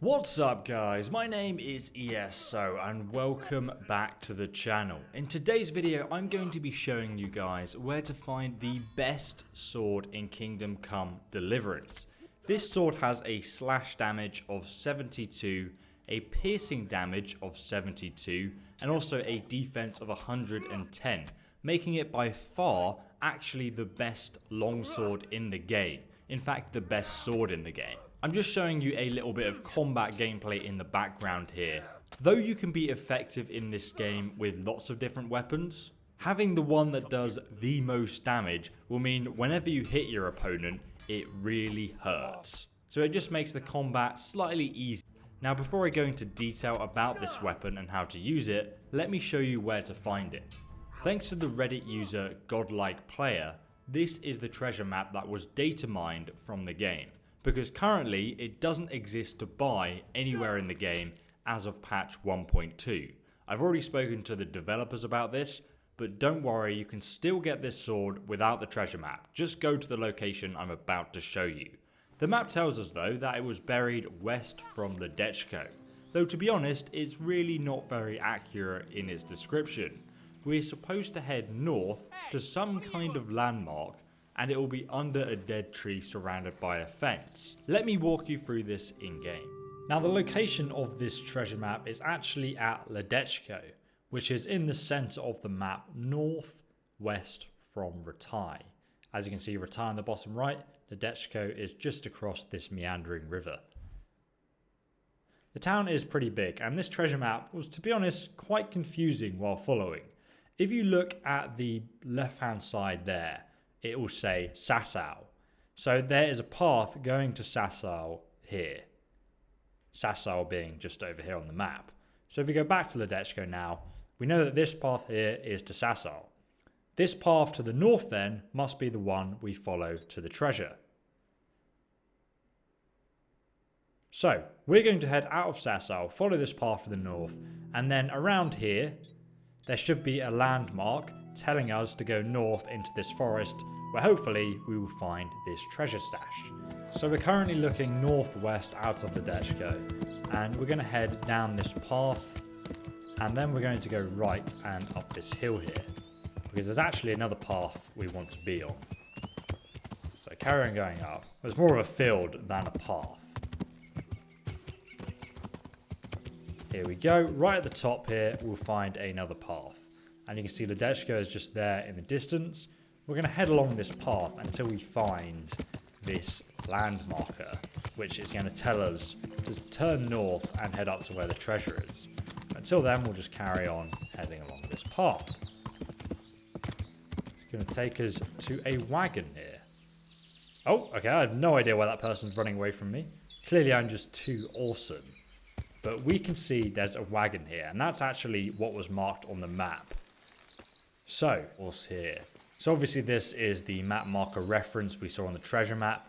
What's up guys, my name is ESO and welcome back to the channel. In today's video I'm going to be showing you guys where to find the best sword in Kingdom Come Deliverance. This sword has a slash damage of 72, a piercing damage of 72 and also a defense of 110, making it by far actually the best longsword in the game. In fact, the best sword in the game. I'm just showing you a little bit of combat gameplay in the background here. Though you can be effective in this game with lots of different weapons, having the one that does the most damage will mean whenever you hit your opponent, it really hurts. So it just makes the combat slightly easier. Now before I go into detail about this weapon and how to use it, let me show you where to find it. Thanks to the Reddit user Godlike Player, this is the treasure map that was data mined from the game. Because currently it doesn't exist to buy anywhere in the game as of patch 1.2. I've already spoken to the developers about this, but don't worry, you can still get this sword without the treasure map. Just go to the location I'm about to show you. The map tells us though that it was buried west from Ledechko, though to be honest it's really not very accurate in its description. We're supposed to head north to some kind of landmark and it will be under a dead tree surrounded by a fence. Let me walk you through this in game. Now the location of this treasure map is actually at Ledechko, which is in the center of the map northwest from Ratai. As you can see, Ratai on the bottom right, Ledechko is just across this meandering river. The town is pretty big and this treasure map was, to be honest, quite confusing while following. If you look at the left hand side there, it will say Sasau. So there is a path going to Sasau here. Sasau being just over here on the map. So if we go back to Ledechko now, we know that this path here is to Sasau. This path to the north then must be the one we follow to the treasure. So we're going to head out of Sasau, follow this path to the north, and then around here there should be a landmark telling us to go north into this forest where hopefully we will find this treasure stash. So we're currently looking northwest out of Ledechko and we're going to head down this path and then we're going to go right and up this hill here because there's actually another path we want to be on. So carry on going up. There's more of a field than a path. Here we go, right at the top here we'll find another path. And you can see Ledechko is just there in the distance. We're going to head along this path until we find this land marker, which is going to tell us to turn north and head up to where the treasure is. Until then, we'll just carry on heading along this path. It's going to take us to a wagon here. Oh, okay, I have no idea why that person's running away from me. Clearly, I'm just too awesome. But we can see there's a wagon here, and that's actually what was marked on the map. So, what's here? So obviously this is the map marker reference we saw on the treasure map.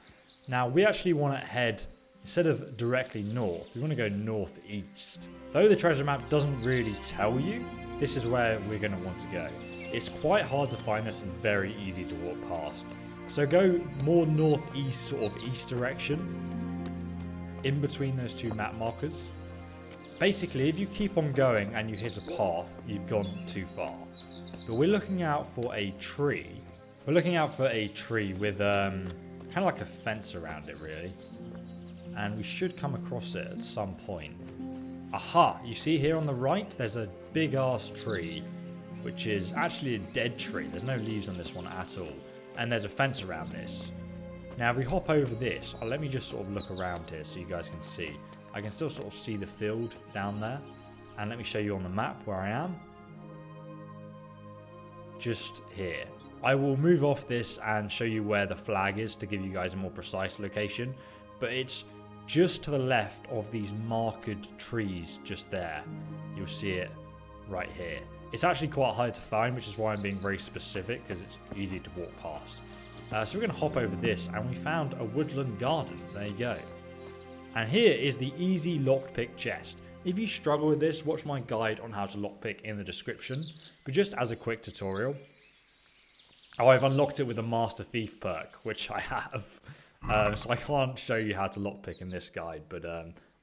Now we actually want to head, instead of directly north, we want to go northeast. Though the treasure map doesn't really tell you, this is where we're going to want to go. It's quite hard to find this and very easy to walk past. So go more northeast, sort of east direction, in between those two map markers. Basically, if you keep on going and you hit a path, you've gone too far. But we're looking out for a tree. We're looking out for a tree with kind of like a fence around it, really. And we should come across it at some point. Aha! You see here on the right, there's a big ass tree, which is actually a dead tree. There's no leaves on this one at all. And there's a fence around this. Now, if we hop over this, let me just sort of look around here so you guys can see. I can still sort of see the field down there. And let me show you on the map where I am. Just here. I will move off this and show you where the flag is to give you guys a more precise location. But it's just to the left of these marked trees just there. You'll see it right here. It's actually quite hard to find, which is why I'm being very specific because it's easy to walk past. So we're going to hop over this and we found a woodland garden. There you go. And here is the easy lockpick chest. If you struggle with this, watch my guide on how to lockpick in the description. But just as a quick tutorial. Oh, I've unlocked it with a Master Thief perk, which I have. So I can't show you how to lockpick in this guide, but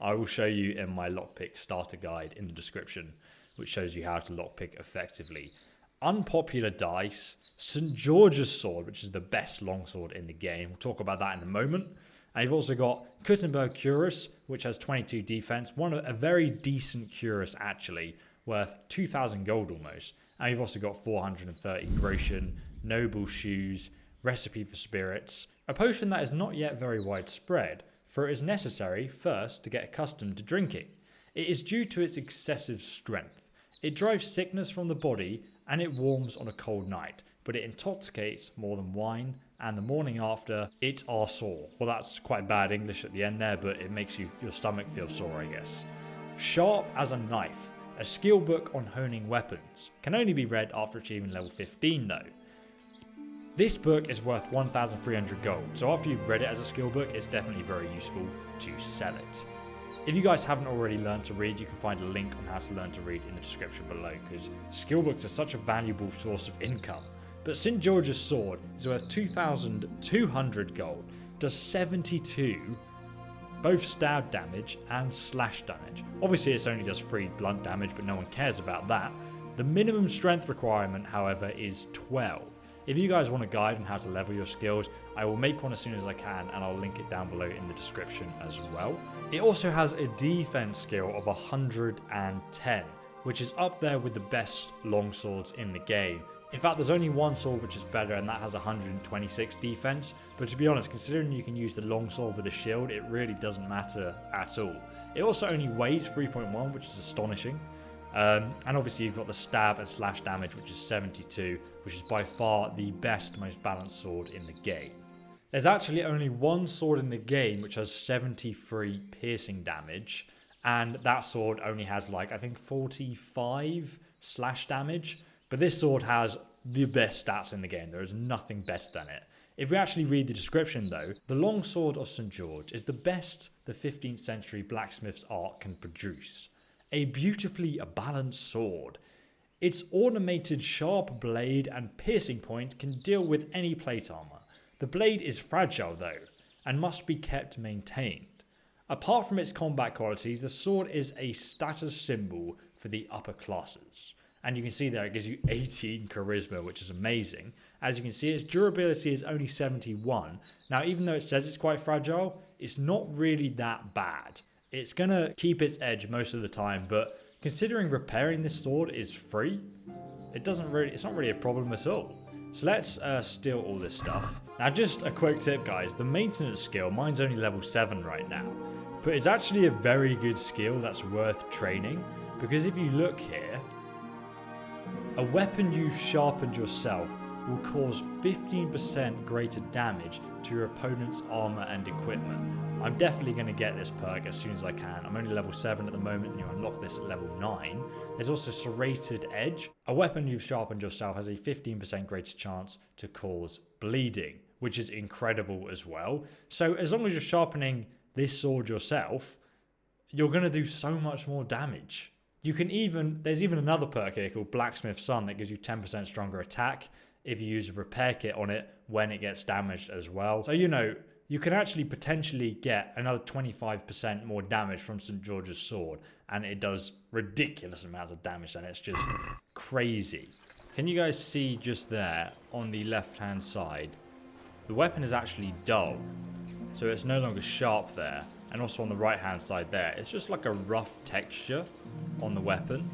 I will show you in my lockpick starter guide in the description, which shows you how to lockpick effectively. Unpopular dice, St. George's sword, which is the best longsword in the game. We'll talk about that in a moment. And you've also got Kuttenberg Cuirass, which has 22 defense. A very decent cuirass, actually, worth 2,000 gold almost. And you've also got 430 groschen, noble shoes, recipe for spirits. A potion that is not yet very widespread, for it is necessary first to get accustomed to drinking. It is due to its excessive strength. It drives sickness from the body and it warms on a cold night, but it intoxicates more than wine, and the morning after, it are sore. Well, that's quite bad English at the end there, but it makes your stomach feel sore, I guess. Sharp as a knife, a skill book on honing weapons. Can only be read after achieving level 15 though. This book is worth 1,300 gold, so after you've read it as a skill book, it's definitely very useful to sell it. If you guys haven't already learned to read, you can find a link on how to learn to read in the description below, because skill books are such a valuable source of income. But St. George's sword is worth 2,200 gold, does 72 both stab damage and slash damage. Obviously it's only does 3 blunt damage, but no one cares about that. The minimum strength requirement, however, is 12. If you guys want a guide on how to level your skills, I will make one as soon as I can, and I'll link it down below in the description as well. It also has a defense skill of 110, which is up there with the best longswords in the game. In fact, there's only one sword which is better, and that has 126 defense. But to be honest, considering you can use the longsword with a shield, it really doesn't matter at all. It also only weighs 3.1, which is astonishing. And obviously you've got the stab and slash damage, which is 72, which is by far the best, most balanced sword in the game. There's actually only one sword in the game which has 73 piercing damage, and that sword only has like, I think 45 slash damage. But this sword has the best stats in the game. There is nothing better than it. If we actually read the description though, the longsword of St. George is the best the 15th century blacksmith's art can produce. A beautifully balanced sword. Its ornamented sharp blade and piercing point can deal with any plate armor. The blade is fragile though, and must be kept maintained. Apart from its combat qualities, the sword is a status symbol for the upper classes. And you can see there it gives you 18 charisma, which is amazing. As you can see, its durability is only 71. Now, even though it says it's quite fragile, it's not really that bad. It's going to keep its edge most of the time, but considering repairing this sword is free, it's not really a problem at all. So let's steal all this stuff. Now, just a quick tip, guys. The maintenance skill, mine's only level 7 right now, but it's actually a very good skill that's worth training, because if you look here, a weapon you've sharpened yourself will cause 15% greater damage to your opponent's armor and equipment. I'm definitely going to get this perk as soon as I can. I'm only level 7 at the moment, and you unlock this at level 9. There's also Serrated Edge. A weapon you've sharpened yourself has a 15% greater chance to cause bleeding, which is incredible as well. So as long as you're sharpening this sword yourself, you're going to do so much more damage. There's even another perk here called Blacksmith's Son that gives you 10% stronger attack if you use a repair kit on it when it gets damaged as well. So, you can actually potentially get another 25% more damage from St. George's sword, and it does ridiculous amounts of damage, and it's just crazy. Can you guys see just there on the left-hand side? The weapon is actually dull, so it's no longer sharp there. And also on the right-hand side there, it's just like a rough texture on the weapon.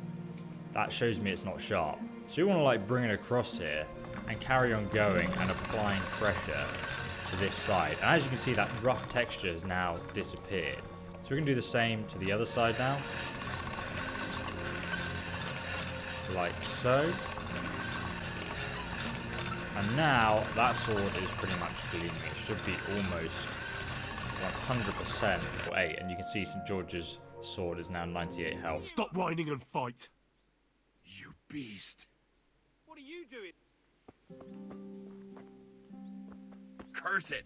That shows me it's not sharp. So you want to like bring it across here and carry on going and applying pressure to this side. And as you can see, that rough texture has now disappeared. So we're going to do the same to the other side now. Like so. And now that sword is pretty much gleaming. It should be almost 100%. 8, and you can see St. George's sword is now 98 health. Stop whining and fight! You beast! What are you doing? Curse it!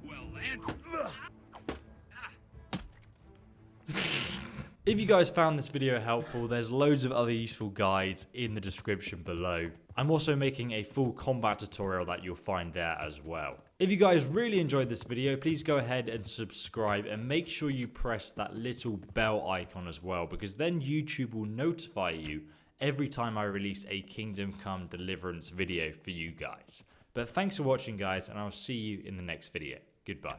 Well then. If you guys found this video helpful, there's loads of other useful guides in the description below. I'm also making a full combat tutorial that you'll find there as well. If you guys really enjoyed this video, please go ahead and subscribe and make sure you press that little bell icon as well, because then YouTube will notify you every time I release a Kingdom Come Deliverance video for you guys. But thanks for watching, guys, and I'll see you in the next video. Goodbye.